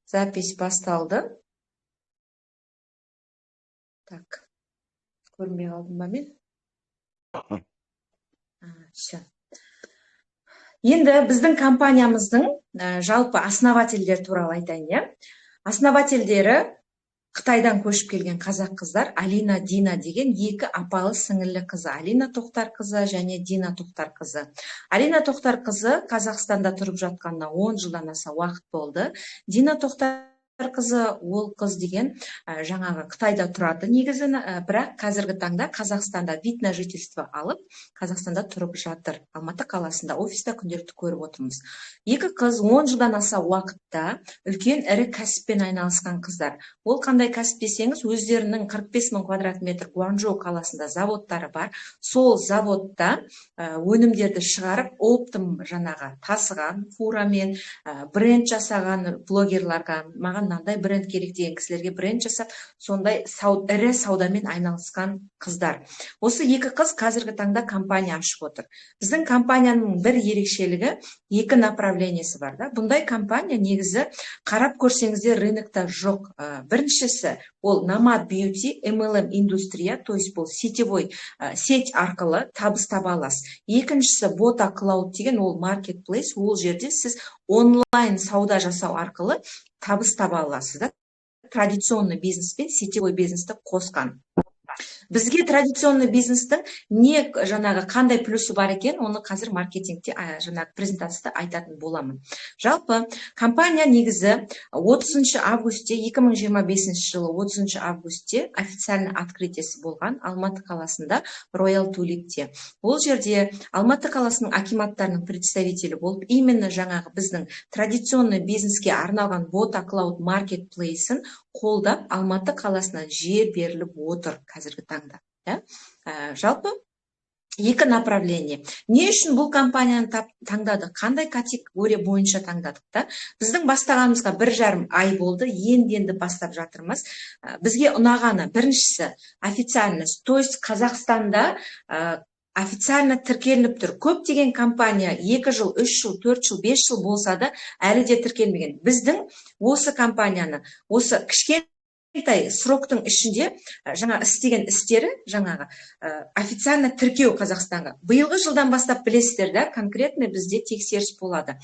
Запись басталды. Так, көрмей қалдым ба мен? Все. Енді біздің компаниямыздың жалпы основательдер туралы айтайын, иә. Основательдері Қытайдан көшіп келген қазақ қыздар Алина, Дина деген екі апалы сіңілі қызы. Алина Тоқтарқызы және Дина Тоқтарқызы. Алина Тоқтарқызы Қазақстанда тұрып жатқанына 10 жылдан аса уақыт болды. Дина Тоқтарқызы ол қыз деген жаңағы Қытайда тұрады негізі, бірақ қазіргі таңда Қазақстанда вид на жительство алып, Қазақстанда тұрып жатыр. Алматы қаласында офиста күнделікті көріп отырмыз. Екі қыз 10 жылдан аса уақытта үлкен ірі кәсіппен айналысқан қыздар. Ол қандай кәсіп десеңіз, өздерінің 45 мың квадрат метр Гуанчжоу қаласында заводтары бар. Сол заводта өнімдерді шығарып, оптым жаңағы тасыған, фурамен бренд жасаған блогерларға, маған мынандай бренд керек деген кісілерге бренд жасап, сондай ірі саудамен айналысқан қыздар. Осы екі қыз қазіргі таңда компания ашып отыр. Біздің компанияның бір ерекшелігі екі направлениесі бар да. Бұндай компания негізі қарап көрсеңіздер рынокта жоқ. Біріншісі ол Nomad Beauty, MLM индустрия, то есть бұл сетевой сеть арқылы табыс таба аласыз. Екіншісі Botta Cloud деген ол marketplace, ол жерде сіз онлайн сауда жасау арқылы табыс таба аласыз да. Традиционный бизнес пен сетевой бизнесті қосқан. Бізге традиционный бизнестің не жаңағы қандай плюсы бар екен, оны қазір маркетингте жаңағы презентацияда айтатын боламын. Жалпы компания негізі 30 августте 2025 жылы 30 августте официальный открытиесі болған Алматы қаласында Royal Tulipте. Ол жерде Алматы қаласының акиматтарының представителі болып, именно жаңағы біздің традиционный бизнеске арналған Botta Cloud Marketplace-ін қолдап Алматы қаласына жер беріліп отыр қазіргі таңда. Жалпы екі направление. Не үшін бұл компанияны таңдадық? Қандай категория бойынша таңдадық та? Біздің бастағанымызға 1,5 ай болды, енді бастап жатырмыз. Бізге ұнағаны біріншісі официальность, то есть Қазақстанда официально тіркелініп тұр. Көптеген компания 2 жыл, 3 жыл, 4 жыл, 5 жыл болса да әлі де тіркелмеген. Біздің осы компанияны, осы кішкентай сроктың ішінде жаңа істеген істері жаңағы официально тіркеу Қазақстанға. Биылғы жылдан бастап білесіздер да, конкретно бізде тексеріс болады.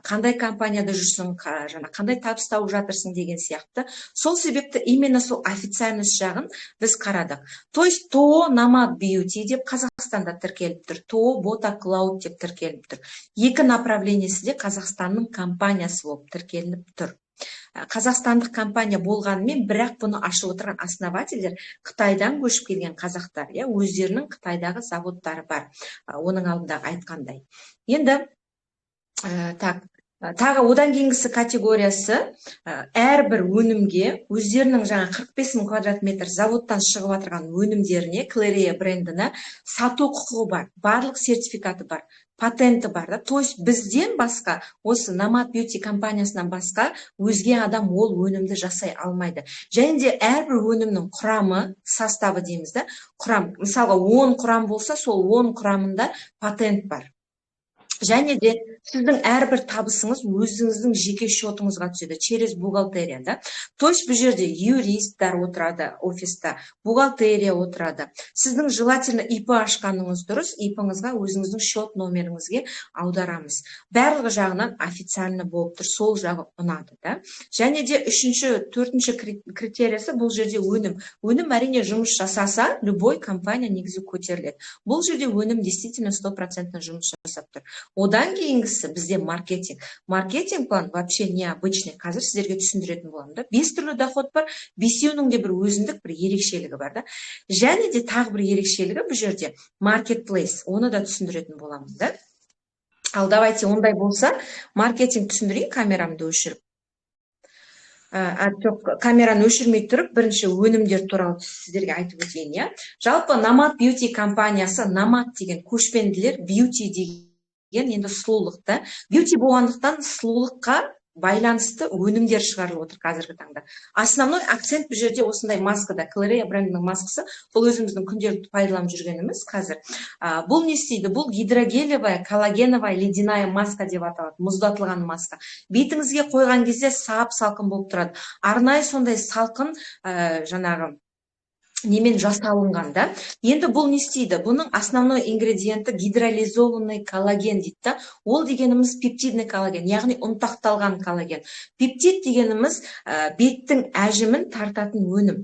Қандай компанияда жүрсің, қандай табыс тауып жатырсың деген сияқты. Сол себепті именно сол официальность жағын біз қарадық. То есть ТО Nomad Beauty деп Қазақстанда тіркеліп тұр, ТО Botta Cloud деп тіркеліп тұр. Екі направлениесі де Қазақстанның компаниясы болып тіркеліп тұр. Қазақстандық компания болғанымен, бірақ бұны ашып отырған основательдер Қытайдан көшіп келген қазақтар, өздерінің Қытайдағы заводтары бар. Оның алдында айтқандай. Енді тағы одан кейінгісі категориясы әрбір өнімге өздерінің жаңа 45 мың квадрат метр заводтан шығып отырған өнімдеріне, Клерея брендіне сату құқығы бар, барлық сертификаты бар, патенті бар да. То есть бізден басқа, осы Nomad Beauty компаниясынан басқа өзге адам ол өнімді жасай алмайды. Және де әрбір өнімнің құрамы, составы дейміз да, құрам. Мысалға 10 құрам болса, сол 10 құрамында патент бар. Және де сіздің әрбір табысыңыз өзіңіздің жеке шотыңызға түседі, через бухгалтерия да. То есть бұл жерде юристтар отырады офиста, бухгалтерия отырады. Сіздің желательно ИП ашқаныңыз дұрыс, ИП-ңызға өзіңіздің шот номеріңізге аударамыз. Барлығы жағынан официально болып тұр, сол жағы ұнады да. Және де үшінші, төртінші критериясы бұл жерде өнім. Өнім әрине жұмыс жасаса, любой компания негізі көтеріледі. Бұл жерде өнім действительно 100% жұмыс жасап тұр. Одан кейінгісі бізде маркетинг. Маркетинг план вообще необычный. Қазір сіздерге түсіндіретін боламын да. 5 түрлі доход бар, бесеуінің де бір өзіндік бір ерекшелігі бар да. Және де тағы бір ерекшелігі бұл жерде marketplace. Оны да түсіндіретін боламын да. Ал давайте ондай болса, маркетинг түсіндірейін, камерамды өшіріп. Камераны өшірмей тұрып, бірінші өнімдер туралы сіздерге айтып өтейін. Жалпы Nomad Beauty компаниясы, Nomad деген көшпенділер, Beauty деген енді сұлулықты. Beauty болғандықтан сұлулыққа байланысты өнімдер шығарылып отыр қазіргі таңда. Основной акцент бұл жерде осындай маскада, Клерея брендінің маскасы, бұл өзіміздің күнделікті пайдаланып жүргеніміз қазір. Бұл не істейді? Бұл гидрогелевая, коллагеновая, ледяная маска деп аталады, мұздатылған маска. Бетіңізге қойған кезде сап салқын болып тұрады. Арнайы сондай салқын жаңағы немен жасалынған да. Енді бұл не істейді? Бұның основной ингредиенті гидролизованный коллаген дейді да. Ол дегеніміз пептидный коллаген, яғни ұнтақталған коллаген. Пептид дегеніміз беттің әжімін тартатын өнім.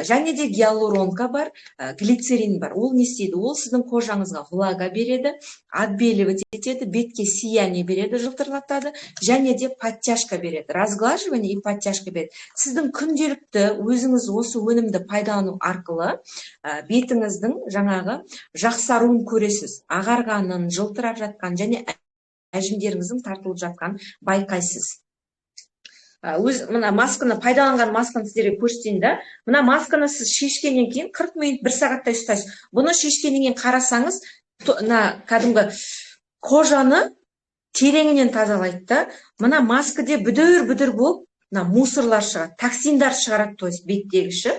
Және де гиалуронка бар, глицерин бар. Ол не істейді? Ол сіздің кожаңызға влага береді, отбеливать етеді, бетке сияние береді, жылтырлатады, және де подтяжка береді. Разглаживание и подтяжка береді. Сіздің күнделікті өзіңіз осы өнімді пайдалану арқылы бетіңіздің жаңағы жақсаруын көресіз. Ағарғанын, жылтырап жатқан және әжімдеріңіздің тартылып жатқан байқайсыз. Мына масканы, пайдаланған масканы сіздерге көрсетейін да. Мына масканы сіз шешкеннен кейін 40 минут, 1 сағаттай ұстайсыз. Бұны шешкеннен кейін қарасаңыз, кәдімгі кожаны тереңінен тазалайды да. Мына маскаде бүдір-бүдір болып, мусорлар шығады, токсиндар шығарады, то есть беттегіші.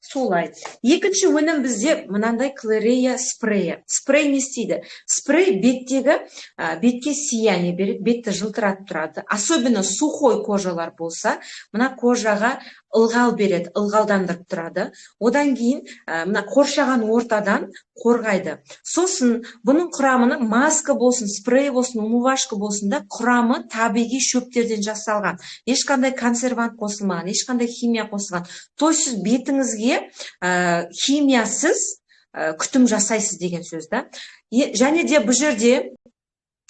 Солай. Екінші өнім бізде мынандай Клерея спрейі. Спрей не істейді? Спрей бетке сияние береді, бетті жылтыратып тұрады. Особенно сухой кожалар болса, мына кожаға ылғал береді, ылғалдандырып тұрады. Одан кейін мына қоршаған ортадан қорғайды. Сосын бұның құрамының маска болсын, спрей болсын, умывашка болсын да, құрамы табиғи шөптерден жасалған. Ешқандай консервант қосылмаған, ешқандай химия қосылған. То есть сіз бетіңізге химиясыз күтім жасайсыз деген сөз да. Және де бұл жерде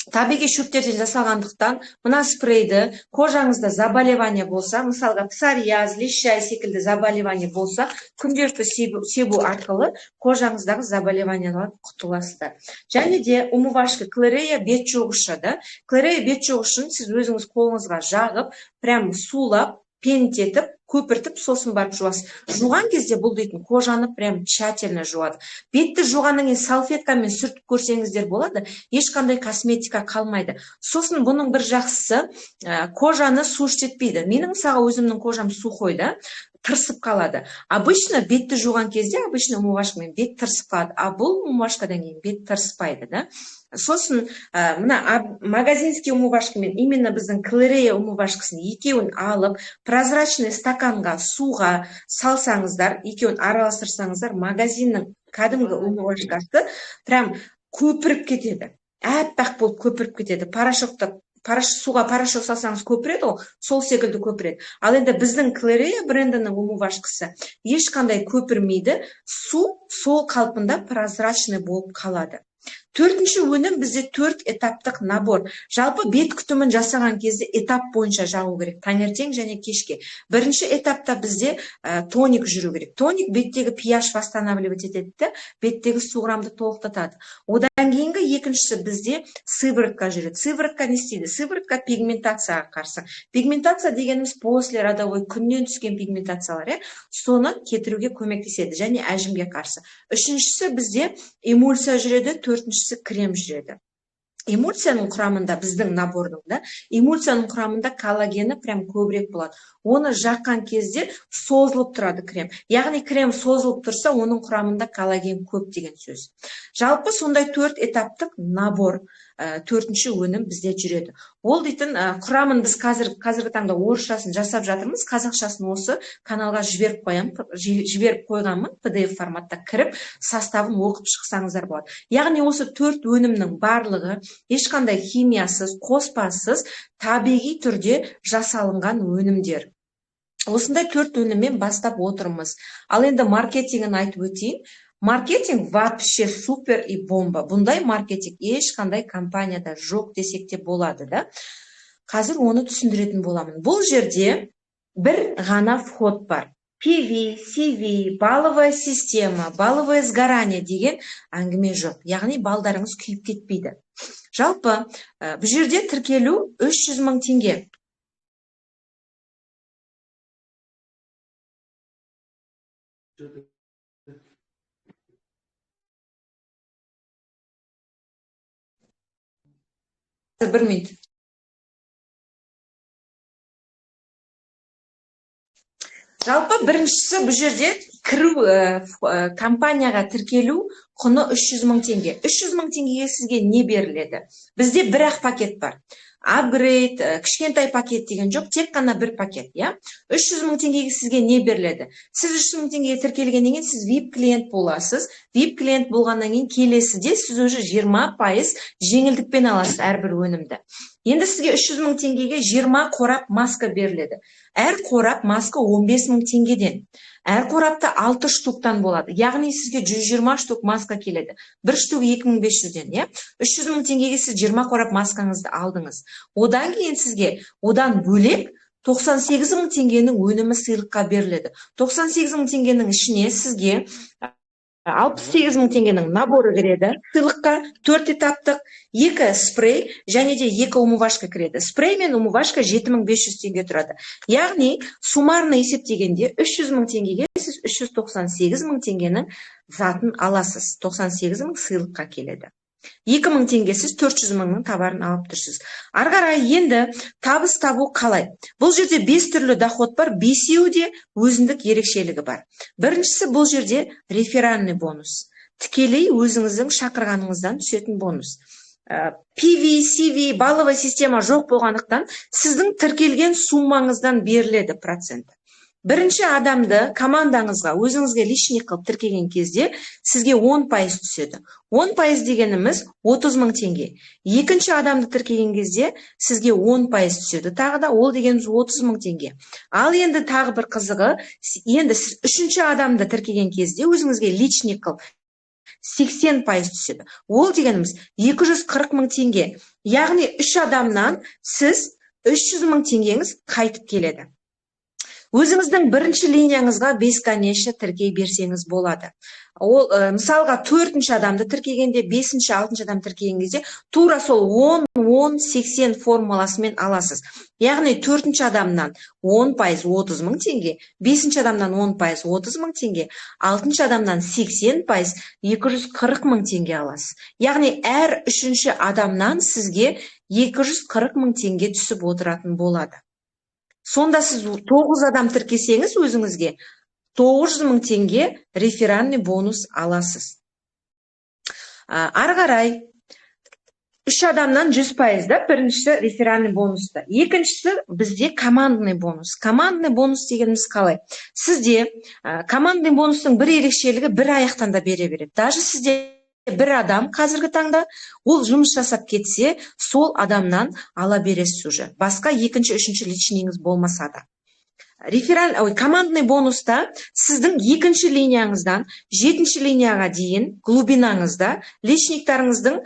табиғи шөптерден жасалғандықтан мына спрейді кожаңызда заболевание болса, мысалға псориаз, лишай секілді заболевание болса, күнделікті себу арқылы кожаңыздағы заболеваниялардан құтыласыздар. Және де умывашка Клерея бет жуғышы да. Клерея бет жуғышын сіз өзіңіз қолыңызға жағып, прям сулап, пентетіп, көпіртіп, сосын барып жуасыз. Жуған кезде бұл дейтін кожаны прям тщательно жуады. Бетті жуғаннан кейін салфеткамен сүртіп көрсеңіздер болады, ешқандай косметика қалмайды. Сосын бұның бір жақсысы, кожаны су ішетпейді. Менің мысалға өзімнің кожам сухой да, тырысып қалады. Обычно бетті жуған кезде, обычно умывашкамен бет тырысып қалады, а бұл умывашкадан кейін бет тырыспайды да. Сосын мына магазинский умывашкамен, именно біздің Клерея умывашкасын екеуін алып, прозрачный стаканға суға салсаңыздар, екеуін араластырсаңыздар, магазиннің кәдімгі умывашкасы прям көпіріп кетеді. Әппақ болып көпіріп кетеді. Суға порошок салсаңыз көпіреді, сол секілді көпіреді. Ал енді біздің Клерея брендінің умывашкасы ешқандай көпірмейді, су сол қалпында прозрачный болып қалады. Төртінші өнім бізде 4 этаптық набор. Жалпы бет күтімін жасаған кезде этап бойынша жағу керек, таңертең және кешке. Бірінші этапта бізде тоник жүру керек. Тоник беттегі pH восстанавливать етеді, беттегі суғрамды толықтатады. Одан кейінгі екіншісі бізде сыворотка жүреді. Сыворотка не істейді? Сыворотка пигментацияға қарсы. Пигментация дегеніміз после родовой күннен түскен пигментациялар, соны кетіруге көмектеседі және әжімге қарсы. Үшіншісі бізде эмульсия жүреді, төртіншісі крем жүреді. Эмульсияның құрамында, біздің набордың да, эмульсияның құрамында коллагені прям көбірек болады. Оны жаққан кезде созылып тұрады крем. Яғни крем созылып тұрса, оның құрамында коллаген көп деген сөз. Жалпы сондай 4 этаптық набор, төртінші өнім бізде жүреді. Ол дейтін құрамын біз қазіргі таңда орысшасын жасап жатырмыз, қазақшасын осы каналға жіберіп қойғанмын, PDF форматта кіріп, составын оқып шықсаңыздар болады. Яғни осы 4 өнімнің барлығы ешқандай химиясыз, қоспасыз, табиғи түрде жасалынған өнімдер. Осындай 4 өніммен бастап отырмыз. Ал енді маркетингін айтып өтейін. Маркетинг вообще супер и бомба. Бұндай маркетинг ешқандай компанияда жоқ десек те болады да. Қазір оны түсіндіретін боламын. Бұл жерде бір ғана вход бар. PV, CV, балловая система, балловое сгорание деген әңгіме жоқ. Яғни балдарыңыз күйіп кетпейді. Жалпы бұл жерде тіркелу 300 мың теңге. Бір минут. Жалпы біріншісі бұл жерде кіру компанияға тіркелу құны 300 мың теңге. 300 мың теңгеге сізге не беріледі? Бізде бір-ақ пакет бар. Апгрейд, кішкентай пакет деген жоқ, тек қана бір пакет, я? 300 мың теңгеге сізге не беріледі? Сіз 300 мың теңгеге тіркелгеннен кейін сіз VIP клиент боласыз. VIP клиент болғаннан кейін келесіде сіз уже 20% жеңілдікпен аласыз әрбір өнімді. Енді сізге 300 мың теңгеге 20 қорап маска беріледі. Әр қорап маска 15 мың теңгеден. Әр қорапта 6 штуктан болады. Яғни сізге 120 штук маска келеді. Бір штук 2500-ден, я? 300 мың теңгеге сіз 20 қорап маскаңызды алдыңыз. Одан кейін сізге одан бөлек 98 мың теңгенің өнімі сыйлыққа беріледі. 98 мың теңгенің ішіне сізге 68 мың теңгенің наборы кіреді. Сыйлыққа 4 этаптық 2 спрей және де 2 умывашка кіреді. Спрей мен умывашка 7500 теңге тұрады. Яғни суммарно есептегенде 300 мың теңгеге сіз 398 мың теңгенің затын аласыз. 98 мың сыйлыққа келеді. 2000 теңге сіз 400 мыңның товарын алып тұрсыз. Ары қарай енді табыс табу қалай? Бұл жерде 5 түрлі доход бар, 5-еуі де өзіндік ерекшелігі бар. Біріншісі бұл жерде реферальный бонус. Тікелей өзіңіздің шақырғаныңыздан түсетін бонус. PV, CV, балловый система жоқ болғандықтан сіздің тіркелген суммаңыздан беріледі процент. Бірінші адамды командаңызға, өзіңізге личный қылып тіркеген кезде сізге 10% түседі. 10% дегеніміз 30 мың теңге. Екінші адамды тіркеген кезде сізге 10% түседі. Тағы да ол дегеніміз 30 мың теңге. Ал енді тағы бір қызығы, енді сіз үшінші адамды тіркеген кезде өзіңізге личный қылып 80% түседі. Ол дегеніміз 240 мың теңге. Яғни 3 адамнан сіз 300 мың теңгеңіз қайтып келеді. Өзіңіздің бірінші линияңызға бесконечно тіркей берсеңіз болады. Ол мысалға 4-ші адамды тіркегенде, 5-ші, 6-ші адам тіркеген кезде тура сол 10-10-80 формуласымен аласыз. Яғни 4-ші адамнан 10% 30 мың теңге, 5-ші адамнан 10% 30 мың теңге, 6-ші адамнан 80% 240 мың теңге аласыз. Яғни әр 3-ші адамнан сізге 240 мың теңге түсіп отыратын болады. Сонда сіз 9 адам тіркесеңіз өзіңізге 900 мың теңге реферальный бонус аласыз. Ары қарай 3 адамнан 100% да, біріншісі реферальный бонуста. Екіншісі бізде командный бонус. Командный бонус дегеніміз қалай? Сізде командный бонустың бір ерекшелігі бір аяқтан да бере береді. Даже сізде бір адам қазіргі таңда ол жұмыс жасап кетсе, сол адамнан ала бересіз уже. Басқа екінші, үшінші личныйыңыз болмаса да. Командный бонуста сіздің екінші линияңыздан 7-ші линияға дейін глубинаңызда личниктарыңыздың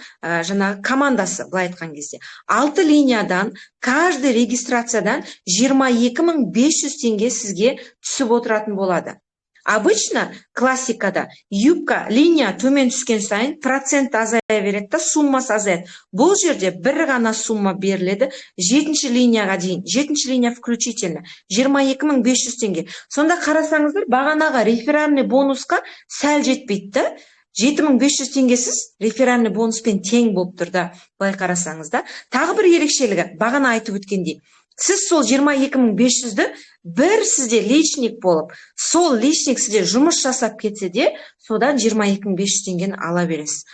командасы, былай айтқан кезде. 6 линиядан, каждый регистрациядан 22.500 теңге сізге түсіп отыратын болады. Обычно классикада юбка линия төмен түскен сайын процент азая береді да, суммасы азаяды. Бұл жерде бір ғана сумма беріледі 7-ші линияға дейін. 7-ші линия включительно 22.500 теңге. Сонда қарасаңыздар, бағанаға реферальный бонусқа сәл жетпейді. 7500 теңгесіз реферальный бонуспен тең болып тұр да, былай қарасаңызда. Тағы бір ерекшелігі, бағана айтып өткендей. Сіз сол 22.500-ді бір сізде личник болып, сол личник сізде жұмыс жасап кетсе де, содан 22.500 теңгені ала бересіз.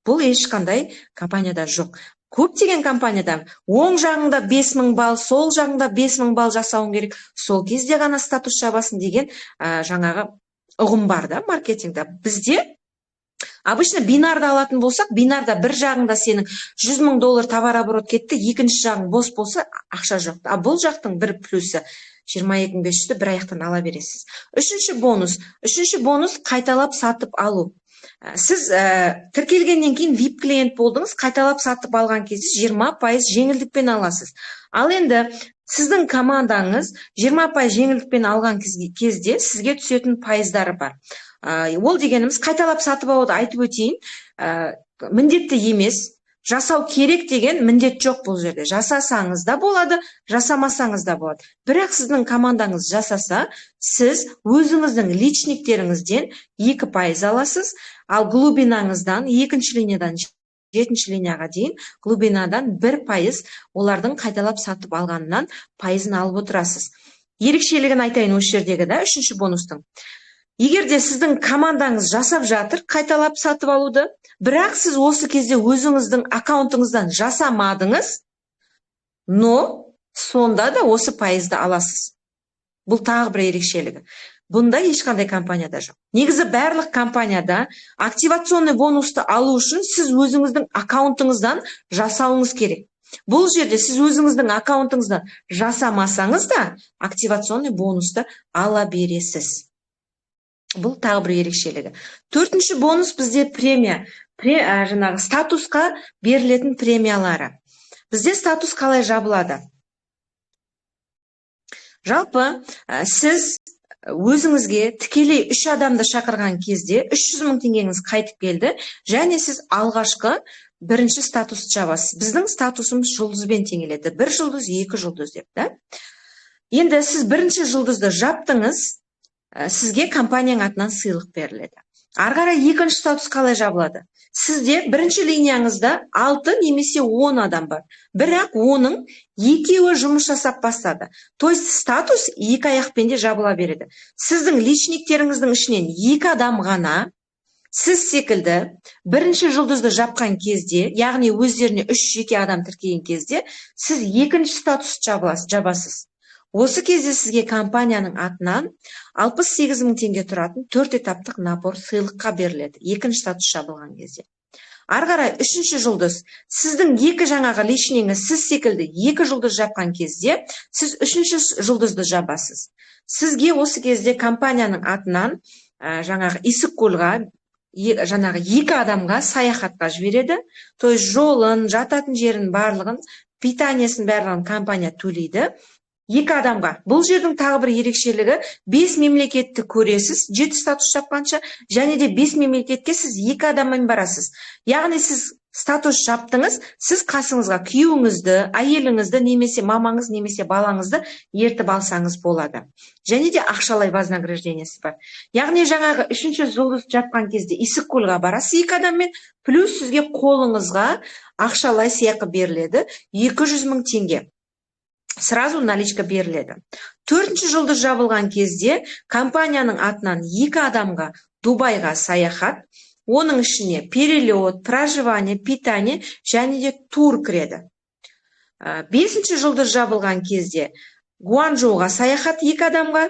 Бұл ешқандай компанияда жоқ. Көптеген компанияда оң жағында 5000 балл, сол жағында 5000 балл жасауың керек, сол кезде ғана статус жабасың деген жаңағы ұғым бар да маркетингда. Бізде обычно бинарды алатын болсақ, бинарда бір жағында сенің $100 мың товар оборот кетті, екінші жағың бос болса, ақша жоқ. А бұл жақтың бір плюсы 22.500-ді бір аяқтан ала бересіз. Үшінші бонус қайталап сатып алу. Сіз тіркелгеннен кейін VIP клиент болдыңыз, қайталап сатып алған кезде 20% жеңілдікпен аласыз. Ал енді сіздің командаңыз 20% жеңілдікпен алған кезде сізге түсетін пайыздары бар. Ол дегеніміз қайталап сатып алуды айтып өтейін, міндетті емес. Жасау керек деген міндет жоқ бұл жерде. Жасасаңыз да болады, жасамасаңыз да болады. Бірақ сіздің командаңыз жасаса, сіз өзіңіздің личниктеріңізден 2% аласыз, ал глубинаңыздан 2-ші линиядан 7-ші линияға дейін глубинадан 1% олардың қайталап сатып алғанынан пайызын алып отырасыз. ерекшелігін айтайын осы жердегі да, үшінші бонустың. Егер де сіздің командаңыз жасап жатыр қайталап сатып алуды, бірақ сіз осы кезде өзіңіздің аккаунтыңыздан жасамадыңыз, но сонда да осы пайызды аласыз. Бұл тағы бір ерекшелігі. Бұнда ешқандай компанияда жоқ. Негізі барлық компанияда активационный бонусты алу үшін сіз өзіңіздің аккаунтыңыздан жасауыңыз керек. Бұл жерде сіз өзіңіздің аккаунтыңыздан жасамасаңыз да активационный бонусты ала бересіз. Бұл тағы бір ерекшелігі. Төртінші бонус бізде премия. Жаңағы статусқа берілетін премиялары. Бізде статус қалай жабылады? Жалпы, сіз өзіңізге тікелей 3 адамды шақырған кезде 300 000 теңгеңіз қайтып келді, және сіз алғашқы бірінші статусты жабасыз. Біздің статусымыз жұлдызбен теңеледі. 1 жұлдыз, 2 жұлдыз деп, да? Енді сіз бірінші жұлдызды жаптыңыз, сізге компанияның атынан сыйлық беріледі. Арғара екінші статус қалай жабылады? Сізде бірінші линияңызда 6 немесе 10 адам бар. Бірақ оның екеуі жұмыс жасап бастады. То есть статус 2 аяқпен де жабыла береді. Сіздің личниктеріңіздің ішінен 2 адам ғана сіз секілді бірінші жұлдызды жапқан кезде, яғни өздеріне 3 жеке адам тіркеген кезде, сіз екінші статусты жабасыз. Осы кезде сізге компанияның атынан 68 000 теңге тұратын 4 этаптық набор сыйлыққа беріледі. Екінші статус жабылған кезде. Арғарай үшінші жұлдыз. Сіздің 2 жаңағы личнеңіз сіз секілді 2 жұлдыз жапқан кезде, сіз үшінші жұлдызды жабасыз. Сізге осы кезде компанияның атынан жаңағы Иссык-Көлға жаңағы 2 адамға саяхатқа жібереді. То есть жолын, жататын жерін барлығын, питаниесін барлығын компания төлейді. 2 адамға. Бұл жердің тағы бір ерекшелігі, 5 мемлекетті көресіз, 7 статус жапқанша, және де 5 мемлекетке сіз 2 адаммен барасыз. Яғни сіз статус жаптыңыз, сіз қасыңызға күйеуіңізді, әйеліңізді, немесе мамаңыз, немесе балаңызды ертіп алсаңыз болады. Және де ақшалай вознаграждениесі бар. Яғни жаңағы 3-ші жұлдыз жапқан кезде Иссык-Көлға барасыз 2 адаммен, плюс сізге қолыңызға ақшалай сыйақы беріледі, 200 000 теңге. Сразу наличка беріледі. 4-ші жұлдыз жабылған кезде компанияның атынан 2 адамға Дубайға саяхат, оның ішіне перелет, проживание, питание және де тур кіреді. 5-ші жұлдыз жабылған кезде Гуанчжоуға саяхат 2 адамға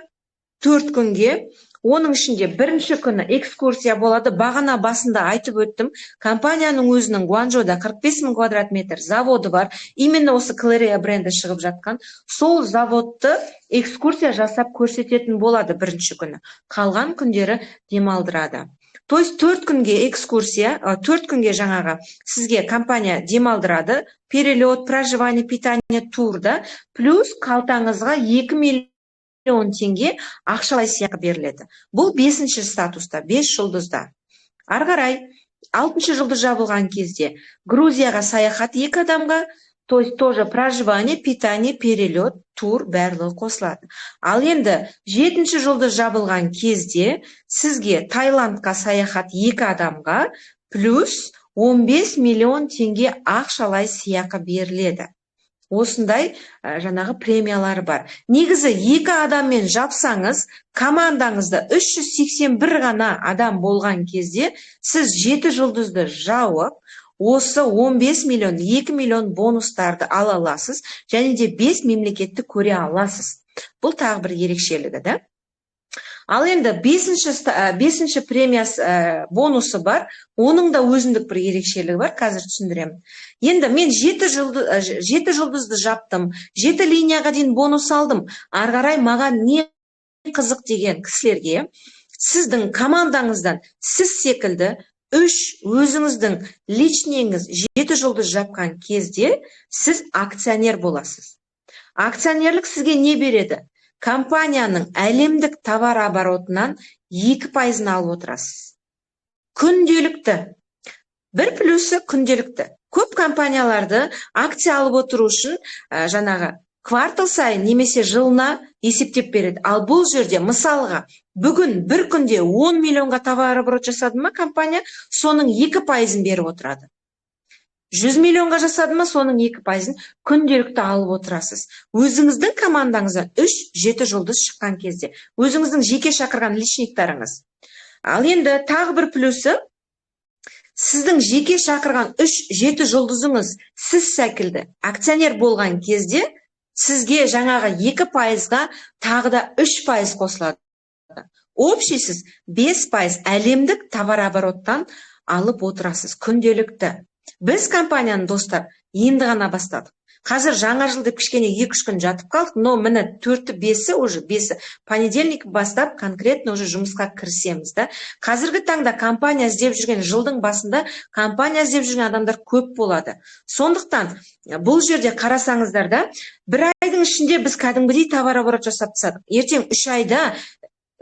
4 күнге, оның ішінде бірінші күні экскурсия болады. Бағана басында айтып өттім, компанияның өзінің Гуанчжоуда 45 000 квадрат метр заводы бар. Именно осы Клерея бренді шығып жатқан. Сол заводты экскурсия жасап көрсететін болады бірінші күні. Қалған күндері демалдырады. То есть 4 күнге экскурсия, 4 күнге жаңағы сізге компания демалдырады. Перелет, проживание, питание, турда, плюс қалтаңызға 2 миллион теңге ақшалай сыйақы беріледі. Бұл 5-ші статуста, 5 жұлдызда. Арғарай 6-ші жұлдыз жабылған кезде Грузияға саяхат 2 адамға, то есть тоже проживание, питание, перелет, тур барлығы қосылады. Ал енді 7-ші жұлдыз жабылған кезде сізге Таиландқа саяхат 2 адамға плюс 15 миллион теңге ақшалай сыйақы беріледі. Осындай жаңағы премиялары бар. Негізі 2 адаммен жапсаңыз, командаңызда 381 ғана адам болған кезде, сіз 7 жұлдызды жауып, осы 15 миллион, 2 миллион бонустарды ала аласыз, және де 5 мемлекетті көре аласыз. Бұл тағы бір ерекшелігі, да? Ал енді 5-ші премиясы бонусы бар, оның да өзіндік бір ерекшелігі бар, қазір түсіндіремін. Енді мен 7 жұлдызды жаптым, 7 линияға дейін бонус алдым. Арғарай маған не қызық деген кісілерге, сіздің командаңыздан сіз секілді 3 өзіңіздің личнеңіз 7 жұлдыз жапқан кезде сіз акционер боласыз. Акционерлік сізге не береді? Компанияның әлемдік товар оборотынан 2% алып отырасыз. Күнделікті. Бір плюсы күнделікті. Көп компанияларды акция алып отыру үшін жаңағы квартал сайын немесе жылына есептеп береді. Ал бұл жерде мысалға бүгін бір күнде 10 миллионға товар оборот жасады ма компания, соның 2%-ын беріп отырады. 100 миллионға жасады ма, соның 2%-ын күнделікті алып отырасыз. Өзіңіздің командаңызда 3-7 жұлдыз шыққан кезде, өзіңіздің жеке шақырған личниктарыңыз. Ал енді тағы бір плюсы, сіздің жеке шақырған 3-7 жұлдызыңыз сіз секілді акционер болған кезде, сізге жаңағы 2%-ға тағы да 3% қосылады. Общий сіз 5% әлемдік товар обороттан алып отырасыз күнделікті. Біз компанияны, достар, енді ғана бастадық. Қазір жаңа жыл деп кішкене 2-3 күн жатып қалдық, но міне 4-5-і уже 5-і понедельник бастап конкретно уже жұмысқа кірісеміз да. Қазіргі таңда компания іздеп жүрген, жылдың басында компания іздеп жүрген адамдар көп болады. Сондықтан бұл жерде қарасаңыздар да, бір айдың ішінде біз кәдімгідей товар оборот жасап тастадық. Ертең 3 айда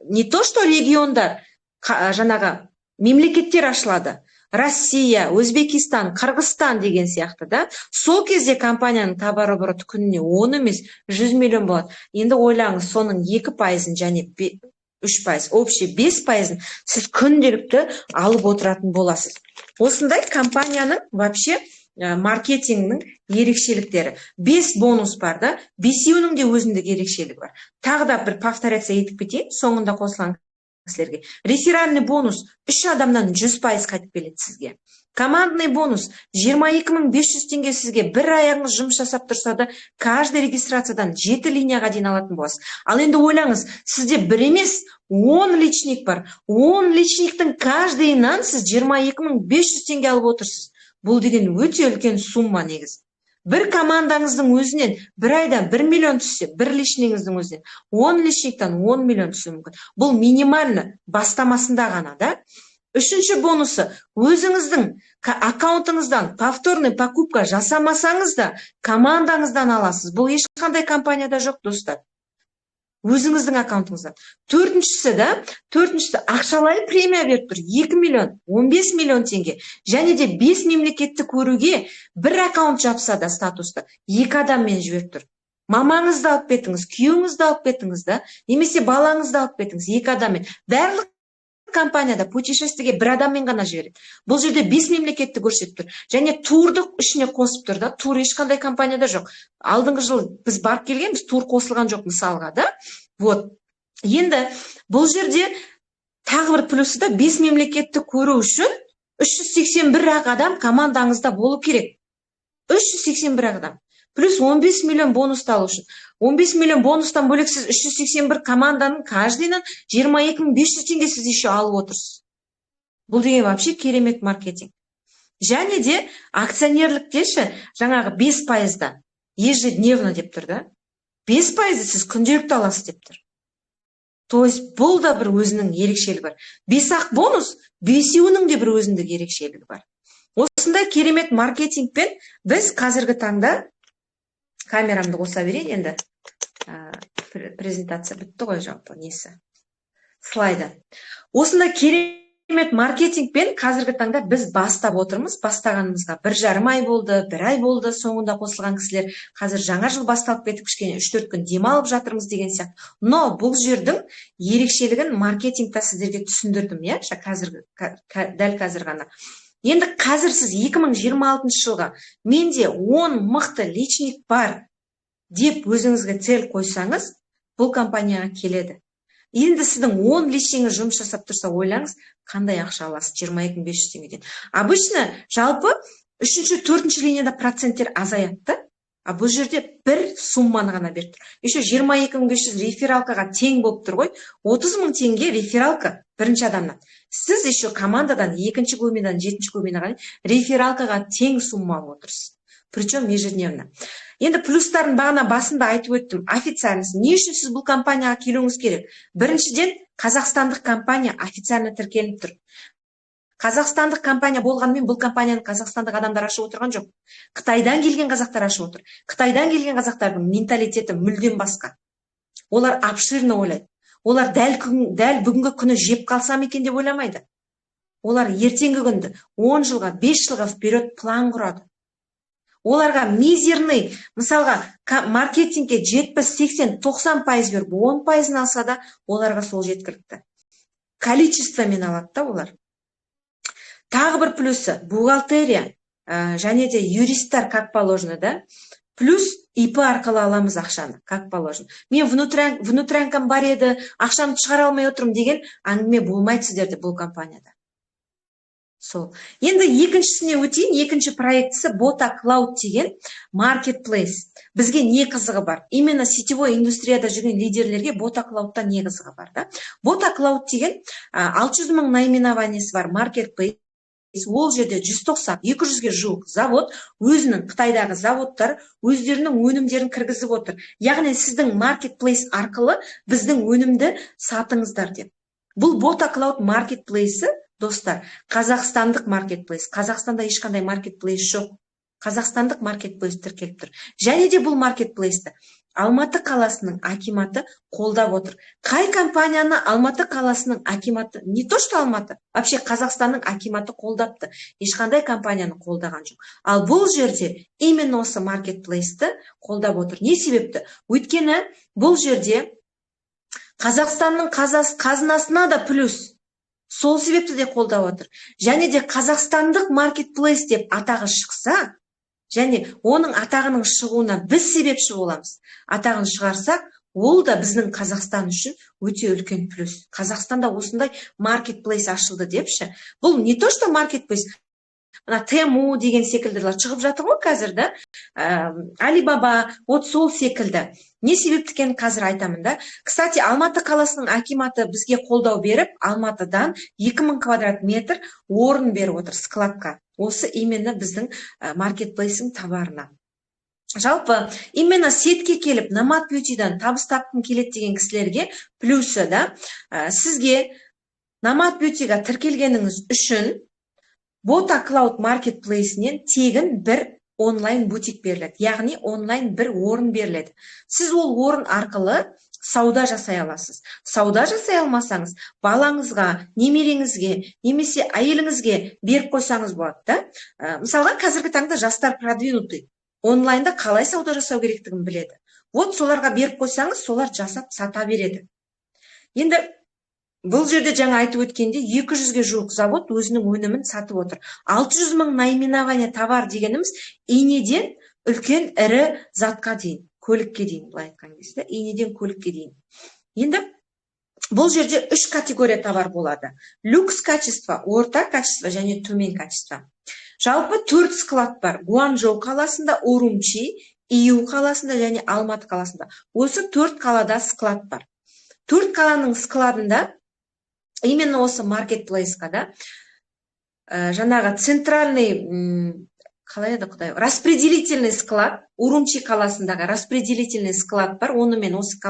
не то что региондар, жаңағы мемлекеттер ашылады. Россия, Өзбекистан, Қырғызстан деген сияқты да. Сол кезде компанияның товар обороты күніне 10 емес 100 миллион болады. Енді ойлаңыз, соның 2%-ын және 3%, общий 5%-ын сіз күнделікті алып отыратын боласыз. Осындай компанияның вообще маркетингінің ерекшеліктері. 5 бонус бар да, 5-еуінің де өзіндік ерекшелігі бар. Тағы да бір повторяться етіп кетейін, соңында қосылған кісілерге. Реферальный бонус 3 адамнан 100% қайтып келеді сізге. Командный бонус 22.500 теңге сізге бір аяғыңыз жұмыс жасап тұрса да, каждый регистрациядан 7 линияға дейін алатын боласыз. Ал енді ойлаңыз, сізде бір емес 10 личник бар. 10 личниктің каждыйынан сіз 22.500 теңге алып отырсыз. Бұл деген өте үлкен сумма негіз. Бір командаңыздың өзінен бір айда 1 миллион түссе, бір личнигіңіздің өзінен 10 личниктан 10 миллион түссе мүмкін. Бұл минимальны бастамасында ғана да. Үшінші бонусы, өзіңіздің аккаунтыңыздан повторный покупка жасамасаңыз да командаңыздан аласыз. Бұл ешқандай компанияда жоқ, достар. Өзіңіздің аккаунтыңыздан. Төртіншісі ақшалай премия беріп тұр. 2 миллион, 15 миллион теңге. Және де 5 мемлекетті көруге бір аккаунт жапса да статусты 2 адаммен жіберіп тұр. Мамаңызды алып кетіңіз, күйеуіңізді алып кетіңіз да, немесе балаңызды алып кетіңіз 2 адаммен. Барлық компанияда путешествиеге бір адаммен ғана жібереді. Бұл жерде 5 мемлекетті көрсетіп тұр. Және турды ішіне қосып тұр да. Тур ешқандай компанияда жоқ. Алдыңғы жыл біз барып келгенбіз, тур қосылған жоқ мысалға да. Вот. Енді бұл жерде тағы бір плюсы да 5 мемлекетті көру үшін 381 адам командаңызда болу керек. 381 адам. Плюс 15 миллион бонусты алу үшін. 15 миллион бонустан бөлек сіз 381 команданың каждыйынан 22.500 теңге сіз еще алып отырсыз. Бұл деген вообще керемет маркетинг. Және де акционерліктеші жаңағы 5%-да ежедневно деп тұр да. 5% сіз күнделікті аласыз деп тұр. То есть бұл да бір өзінің ерекшелігі бар. 5-ақ бонус, 5-еуінің де бір өзіндік ерекшелігі бар. Осындай керемет маркетингпен біз қазіргі таңда, камерамды қоса берейін енді, презентация бітті ғой жалпы несі, слайды. Осындай керемет маркетингпен қазіргі таңда біз бастап отырмыз. Бастағанымызға 1,5 ай болды, 1 ай болды, соңында қосылған кісілер. Қазір жаңа жыл басталып кетіп кішкене 3-4 күн демалып жатырмыз деген сияқты. Но бұл жердің ерекшелігін маркетингта сіздерге түсіндірдім, иә, дәл қазір ғана. Енді қазір сіз 2026 жылға менде 10 мықты личник бар деп өзіңізге цель қойсаңыз, бұл компанияға келеді. Енді сіздің 10 личнигіңіз жұмыс жасап тұрса, ойлаңыз, қандай ақша аласыз 22.500 теңгеден. Обычно жалпы 3-4 линияда проценттер азаяды, а бұл жерде бір сумманы ғана берді. Еще 22.500 рефералкаға тең болып тұр ғой, 30.000 теңге рефералка бірінші адамнан. Сіз еще командадан 2-ші көмейдан 7-ші көмейға рефералкаға тең сумма алып отырсыз. Причем ежедневно. Енді плюстарын бағана басында айтып өттім. Официальность. Не үшін сіз бұл компанияға келуіңіз керек? Біріншіден, қазақстандық компания официально тіркеліп тұр. Қазақстандық компания болғанымен бұл компанияны қазақстандық адамдар ашып отырған жоқ. Қытайдан келген қазақтар ашып отыр. Қытайдан келген қазақтардың менталитеті мүлдем басқа. Олар обширно ойлайды. Олар дәл бүгінгі күні жеп қалсам екен деп ойламайды. Олар ертеңгі күнді 10 жылға, 5 жылға вперед план құрады. Оларға мизерный, мысалға, маркетингке 70, 80, 90% беріп, 10%-ын алса да, оларға сол жеткілікті. Количествомен алады да олар. Тағы бір плюсы, бухгалтерия. және де юристтар как положено, да, плюс ИП арқылы аламыз ақшаны, как положено. Мен внутрянкам бар еді, ақшамды шығара алмай отырмын деген әңгіме болмайды сіздерде бұл компанияда. Сол. Енді екіншісіне өтейін, екінші проектісі Bota Cloud деген marketplace. Бізге не қызығы бар? Именно сетевой индустрияда жүрген лидерлерге Bota Cloud'та не қызығы бар, да? Bota Cloud деген 600 мың наименованиесі бар marketplace. Ол жерде 190-200-ге жуық завод, өзінің Қытайдағы заводтар өздерінің өнімдерін кіргізіп отыр. Яғни сіздің marketplace арқылы біздің өнімді сатыңыздар деп. Бұл Bota Cloud marketplace, достар, қазақстандық marketplace. Қазақстанда ешқандай marketplace жоқ. Қазақстандық marketplace тіркеліп тұр. Және де бұл marketplace-ті Алматы қаласының акиматы қолдап отыр. Қай компанияны Алматы қаласының акиматы, не то что Алматы, вообще Қазақстанның акиматы қолдапты. Ешқандай компанияны қолдаған жоқ. Ал бұл жерде именно осы marketplace-ті қолдап отыр. Не себепті? Өйткені бұл жерде Қазақстанның қазынасына да плюс. Сол себепті де қолдап отыр. Және де қазақстандық marketplace деп атағы шықса, және оның атағының шығуына біз себепші боламыз. Атағын шығарсақ, ол да біздің Қазақстан үшін өте үлкен плюс. Қазақстанда осындай marketplace ашылды депші. Бұл не то что marketplace, Тему деген секілділер шығып жатыр ғой қазір, да? Алибаба, вот сол секілді. Не себептікен қазір айтамын, да? Кстати, Алматы қаласының акиматы бізге қолдау беріп, Алматыдан 2000 квадрат метр орын беріп отыр складқа. Осы именно біздің маркетплейсің товарына. Жалпы, именно сетке келіп, Намат Бьютидан табыс тапқым келеді деген кісілерге плюсы, да? Сізге Намат Бьютиға тіркелгеніңіз үшін Bota Cloud Marketplace-нен тегін бір онлайн бутик беріледі. Яғни онлайн бір орын беріледі. Сіз ол орын арқылы сауда жасай аласыз. Сауда жасай алмасаңыз, балаңызға, немереңізге, немесе әйеліңізге беріп қойсаңыз болады, да? Мысалға, қазіргі таңда жастар продвинутый. Онлайнда қалай сауда жасау керектігін біледі. Вот соларға беріп қойсаңыз, солар жасап сата береді. Енді бұл жерде жаңа айтып өткенде 200-ге жуық завод өзінің өнімін сатып отыр. 600 мың наименование товар дегеніміз инеден үлкен ірі затқа дейін, көлікке дейін, былай айтқан кезде, инеден көлікке дейін. Енді бұл жерде 3 категория товар болады. Люкс качество, орта качество және төмен качество. Жалпы 4 склад бар. Гуанчжоу қаласында, Урумчи, Иу қаласында және Алматы қаласында. Осы 4 қалада склад бар. 4 қаланың складында именно осы маркетплейсқа, да, жаңағы центральный, қалай еді құдай, распределительный склад, Урумчи қаласындағы распределительный склад бар, оны мен осы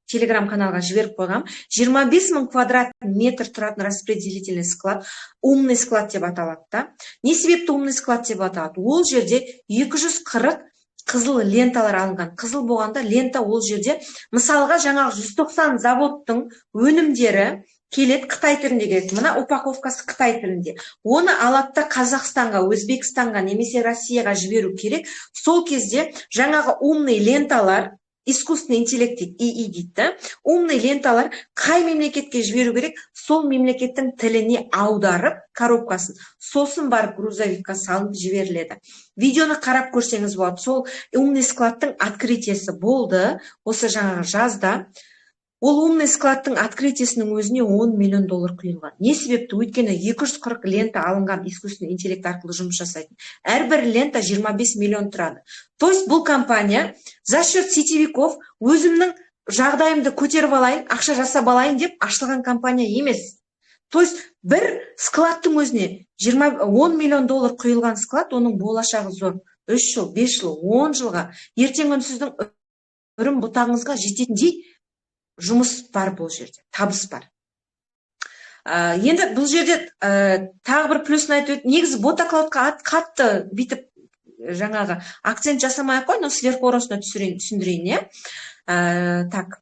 телеграм каналға жіберіп қойғам. 25 мың квадрат метр тұратын распределительный склад, умный склад деп аталады, да. Не себепті умный склад деп аталады? Ол жерде 240 қызыл ленталар алынған. Қызыл болғанда лента ол жерде, мысалға жаңағы 190 заводтың өнімдері келет Қытай тілінде келеді. Мына упаковкасы Қытай тілінде. Оны алатта Қазақстанға, Өзбекстанға, немесе Россияға жіберу керек. Сол кезде жаңағы умный ленталар, искусственный интеллект дейді, ИИ дейді. Умный ленталар қай мемлекетке жіберу керек, сол мемлекеттің тіліне аударып коробкасын. Сосын барып грузовикқа салынып жіберіледі. Видеоны қарап көрсеңіз болады. Сол умный складтың открытиесі болды. Осы жаңағы жазда. Ол умный складтың открытиесінің өзіне 10 миллион доллар құйылған. Не себепті? Өйткені 240 лента алынған искусственный интеллект арқылы жұмыс жасайтын. Әрбір лента 25 миллион тұрады. То есть бұл компания за счет сетевиков өзімнің жағдайымды көтеріп алайын, ақша жасап алайын деп ашылған компания емес. То есть бір складтың өзіне 10 миллион доллар құйылған склад, оның болашағы зор. 3 жыл, 5 жыл, 10 жылға ертеңгі сіздің үрім бұтағыңызға жететіндей жұмыс бар бұл жерде, табыс бар. Енді бұл жерде тағы бір плюсын айтып өтті. Негізі Bota Cloud'қа қатты бүйтіп жаңағы акцент жасамай қой, но сверхуросына түсіндірейін, так.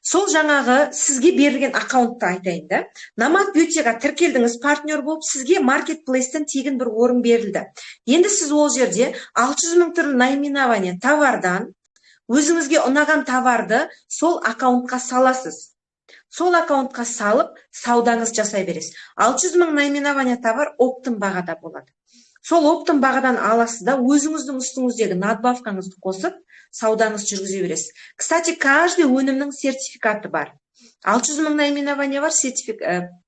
Сол жаңағы сізге берілген аккаунтты айтайын, да. Намат Бьютиға тіркелдіңіз, партнер болып, сізге маркетплейстен тегін бір орын берілді. Енді сіз ол жерде 600 мың түрлі наименование товардан өзіңізге ұнаған товарды сол аккаунтқа саласыз. Сол аккаунтқа салып, саудаңыз жасай бересіз. 600 мың наименование товар оптым бағада болады. Сол оптым бағадан аласыз да өзіңіздің үстіңіздегі надбавкаңызды қосып саудаңызды жүргізе бересіз. Кстати, каждый өнімнің сертификаты бар. 600 мың наименование бар,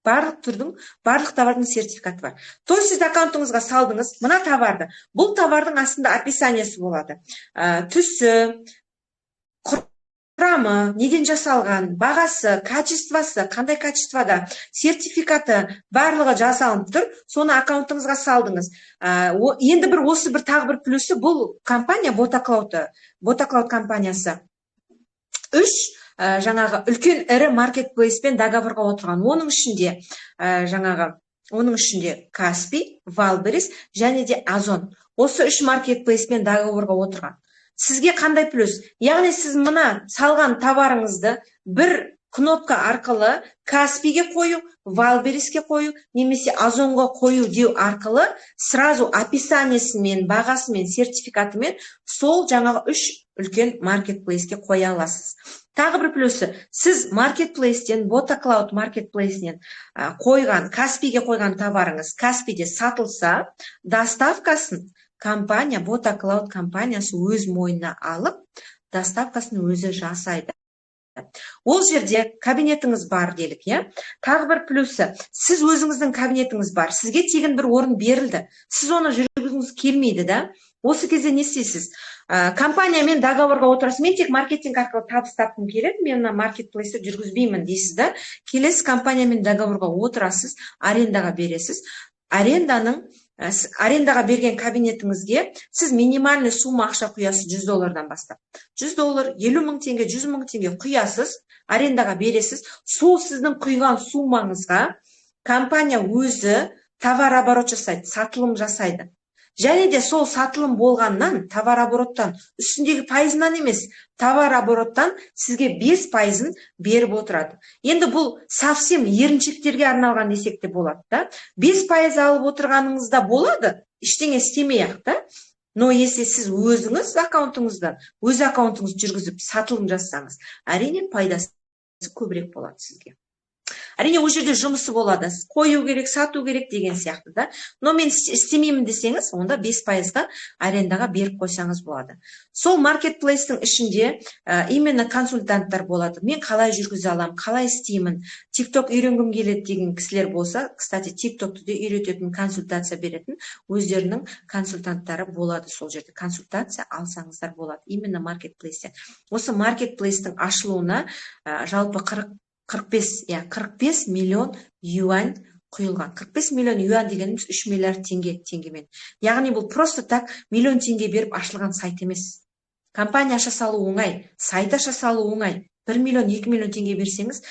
барлық түрдің, барлық товардың сертификаты бар. То есть сіз аккаунтыңызға салдыңыз, мына товарды. Бұл товардың астында описаниесі болады. Түсі, құрамы, неден жасалған, бағасы, качествосы, қандай качествода, сертификаты барлығы жасалынып тұр. Соны аккаунтыңызға салдыңыз. Енді осы тағы бір плюсы, бұл компания Botaklauд компаниясы. Жаңағы үлкен ірі маркетплейспен договорға отырған. Оның ішінде Каспий, Валберес және де Озон. Осы 3 маркетплейспен договорға отырған. Сізге қандай плюс? Яғни сіз мына салған товарыңызды бір кнопка арқылы Каспийге қою, Валбереске қою, немесе Озонға қою деу арқылы сразу описаниесімен, бағасымен, сертификатымен сол жаңағы 3 үлкен маркетплейске қоя аласыз. Тағы бір плюсы, сіз маркетплейстен, Botaklauд маркетплейсінен қойған, Каспийге қойған товарыңыз Каспийде сатылса, доставкасын компания, Botaklauд компаниясы өз мойнына алып, доставкасын өзі жасайды. Ол жерде кабинетіңіз бар делік, Тағы бір плюсы, сіз өзіңіздің кабинетіңіз бар, сізге тегін бір орын берілді, сіз оны жүргізгіңіз келмейді, да? Осы кезде не істейсіз? Компаниямен договорға отырасыз, мен тек маркетинг арқылы табыс тапқым келеді, мен маркетплейсті жүргізбеймін дейсіз, да? Келесі компаниямен договорға отырасыз, арендаға бересіз. Арендаға берген кабинетіңізге сіз минимальный сумма ақша құясыз $100 бастап. $100, 50 мың теңге, 100 мың теңге құясыз, арендаға бересіз. Сол сіздің құйған суммаңызға компания өзі товар оборот жасайды, сатылым жасайды. Және де сол сатылым болғаннан, товар обороттан, үстіндегі пайызынан емес, товар обороттан сізге 5%-ын беріп отырады. Енді бұл совсем еріншектерге арналған десек те болады, да? 5% алып отырғаныңызда болады, ештеңе істемей-ақ, да? Но если сіз өзіңіз аккаунтыңыздан, өз аккаунтыңызды жүргізіп сатылым жасасаңыз, әрине пайдасы көбірек болады сізге. Әрине, ол жерде жұмысы болады, қою керек, сату керек деген сияқты, да? Но мен істемеймін десеңіз, онда 5%-ға арендаға беріп қойсаңыз болады. Сол маркетплейстің ішінде именно консультанттар болады. Мен қалай жүргізе аламын, қалай істеймін, TikTok үйренгім келеді деген кісілер болса, кстати, TikTokты да үйрететін, консультация беретін өздерінің консультанттары болады. Сол жерде консультация алсаңыздар болады. Именно маркетплейстен. Осы маркетплейстің ашылуына жалпы 45 миллион юань құйылған. 45 миллион юань дегеніміз 3 миллиард теңгемен. Яғни бұл просто так миллион теңге беріп ашылған сайт емес. Компания аша салу оңай, сайт аша салу оңай. 1 миллион, 2 миллион теңге берсеңіз,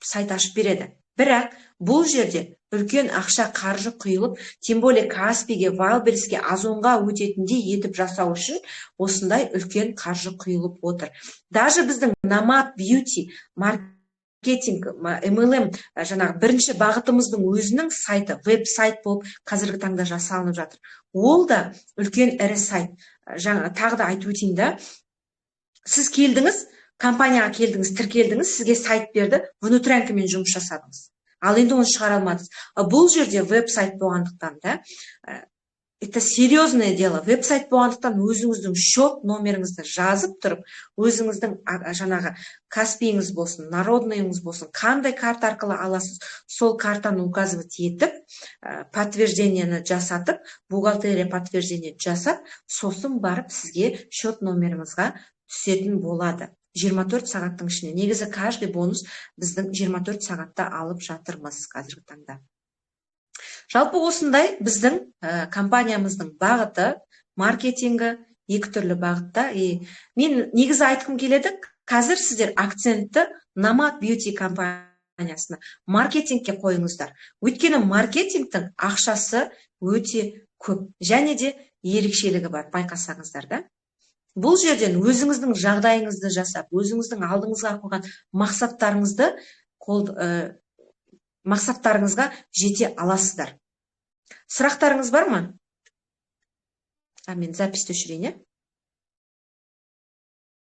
сайт ашып береді. Бірақ бұл жерде үлкен ақша қаржы құйылып, тем более Каспийге, Валбереске, Озонға өтетіндей етіп жасау үшін осындай үлкен қаржы құйылып отыр. Даже біздің Nomad Beauty маркетинг, MLM жаңағы бірінші бағытымыздың өзінің сайты, веб-сайт болып қазіргі таңда жасалынып жатыр. Ол да үлкен ірі сайт. Тағы да айтып өтейін, да? Сіз келдіңіз, компанияға келдіңіз, тіркелдіңіз, сізге сайт берді, внутрянкамен жұмыс жасадыңыз. Ал енді оны шығара алмадыңыз. Бұл жерде веб-сайт болғандықтан, да? Это серьезное дело. Веб-сайт болғандықтан өзіңіздің счет номеріңізді жазып тұрып, өзіңіздің жаңағы Каспийіңіз болсын, народныйыңыз болсын, қандай карта арқылы аласыз, сол картаны указывать етіп, подтверждениені жасатып, бухгалтерия подтверждение жасап, сосын барып сізге счет номеріңізға түсетін болады. 24 сағаттың ішінде. Негізі каждый бонус біздің 24 сағатта алып жатырмыз қазіргі таңда. Жалпы осындай біздің компаниямыздың бағыты, маркетингі екі түрлі бағытта. Мен негізі айтқым келеді, қазір сіздер акцентті Nomad Beauty компаниясына, маркетингке қойыңыздар. Өйткені маркетингтің ақшасы өте көп, және де ерекшелігі бар, байқасаңыздар, да? Бұл жерден өзіңіздің жағдайыңызды жасап, өзіңіздің алдыңызға қойған мақсаттарыңызға жете аласыздар. Сұрақтарыңыз бар ма? Мен записьті өшірейін,